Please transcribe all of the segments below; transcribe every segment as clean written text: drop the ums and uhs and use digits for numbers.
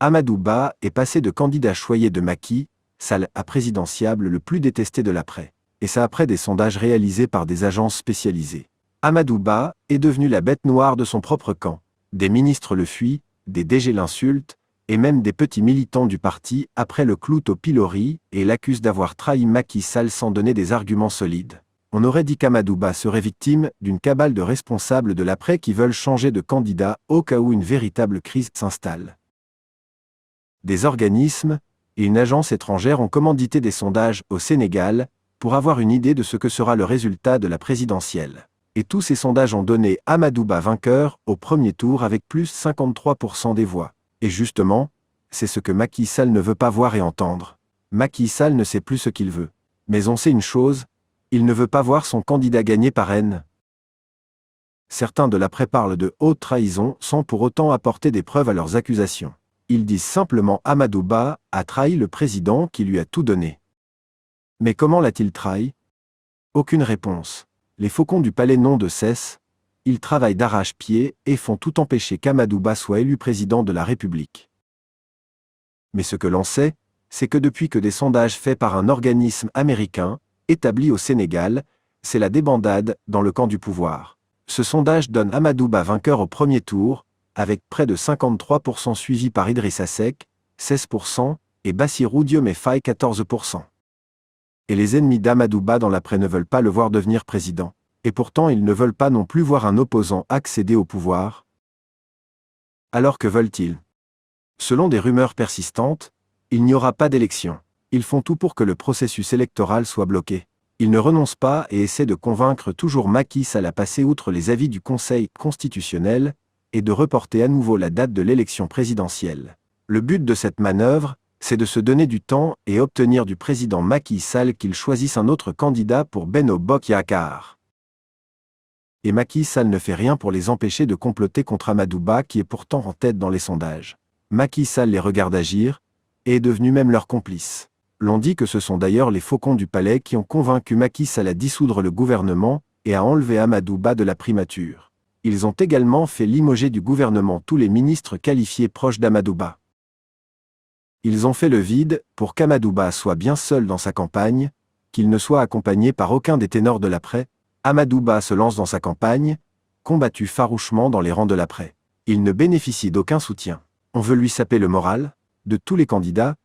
Amadou Ba est passé de candidat choyé de Macky Sall à présidentiable le plus détesté de l'après. Et ça après des sondages réalisés par des agences spécialisées. Amadou Ba est devenu la bête noire de son propre camp. Des ministres le fuient, des DG l'insultent, et même des petits militants du parti après le clouent au pilori et l'accusent d'avoir trahi Macky Sall sans donner des arguments solides. On aurait dit qu'Amadou Ba serait victime d'une cabale de responsables de l'après qui veulent changer de candidat au cas où une véritable crise s'installe. Des organismes et une agence étrangère ont commandité des sondages au Sénégal pour avoir une idée de ce que sera le résultat de la présidentielle. Et tous ces sondages ont donné Amadou Ba vainqueur au premier tour avec plus 53% des voix. Et justement, c'est ce que Macky Sall ne veut pas voir et entendre. Macky Sall ne sait plus ce qu'il veut. Mais on sait une chose, il ne veut pas voir son candidat gagner par haine. Certains de l'après parlent de haute trahison sans pour autant apporter des preuves à leurs accusations. Ils disent simplement Amadou Ba a trahi le président qui lui a tout donné. Mais comment l'a-t-il trahi? Aucune réponse. Les faucons du palais n'ont de cesse, ils travaillent d'arrache-pied et font tout empêcher qu'Amadou Ba soit élu président de la République. Mais ce que l'on sait, c'est que depuis que des sondages faits par un organisme américain, établi au Sénégal, c'est la débandade dans le camp du pouvoir. Ce sondage donne Amadou Ba vainqueur au premier tour, avec près de 53% suivi par Idrissa Seck, 16%, et Bassirou Diomaye Faye 14%. Et les ennemis d'Amadou Ba dans l'après ne veulent pas le voir devenir président. Et pourtant ils ne veulent pas non plus voir un opposant accéder au pouvoir. Alors que veulent-ils? Selon des rumeurs persistantes, il n'y aura pas d'élection. Ils font tout pour que le processus électoral soit bloqué. Ils ne renoncent pas et essaient de convaincre toujours Macky Sall à passer outre les avis du Conseil constitutionnel et de reporter à nouveau la date de l'élection présidentielle. Le but de cette manœuvre, c'est de se donner du temps et obtenir du président Macky Sall qu'il choisisse un autre candidat pour Benno Bokk Yakaar. Et Macky Sall ne fait rien pour les empêcher de comploter contre Amadou Ba qui est pourtant en tête dans les sondages. Macky Sall les regarde agir, et est devenu même leur complice. L'on dit que ce sont d'ailleurs les faucons du palais qui ont convaincu Macky Sall à dissoudre le gouvernement et à enlever Amadou Ba de la primature. Ils ont également fait limoger du gouvernement tous les ministres qualifiés proches d'Amadou Ba. Ils ont fait le vide pour qu'Amadou Ba soit bien seul dans sa campagne, qu'il ne soit accompagné par aucun des ténors de l'après. Amadou Ba se lance dans sa campagne, combattu farouchement dans les rangs de l'après. Il ne bénéficie d'aucun soutien. On veut lui saper le moral. De tous les candidats,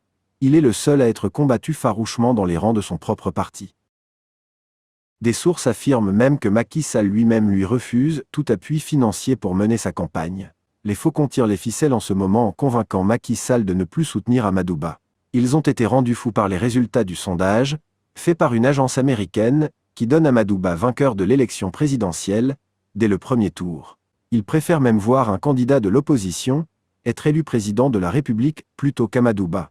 il est le seul à être combattu farouchement dans les rangs de son propre parti. Des sources affirment même que Macky Sall lui-même lui refuse tout appui financier pour mener sa campagne. Les faucons tirent les ficelles en ce moment en convainquant Macky Sall de ne plus soutenir Amadou Ba. Ils ont été rendus fous par les résultats du sondage, fait par une agence américaine, qui donne Amadou Ba vainqueur de l'élection présidentielle, dès le premier tour. Ils préfèrent même voir un candidat de l'opposition être élu président de la République plutôt qu'Amadou Ba.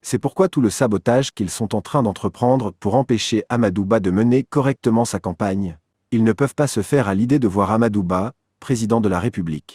C'est pourquoi tout le sabotage qu'ils sont en train d'entreprendre pour empêcher Amadou Ba de mener correctement sa campagne. Ils ne peuvent pas se faire à l'idée de voir Amadou Ba, président de la République.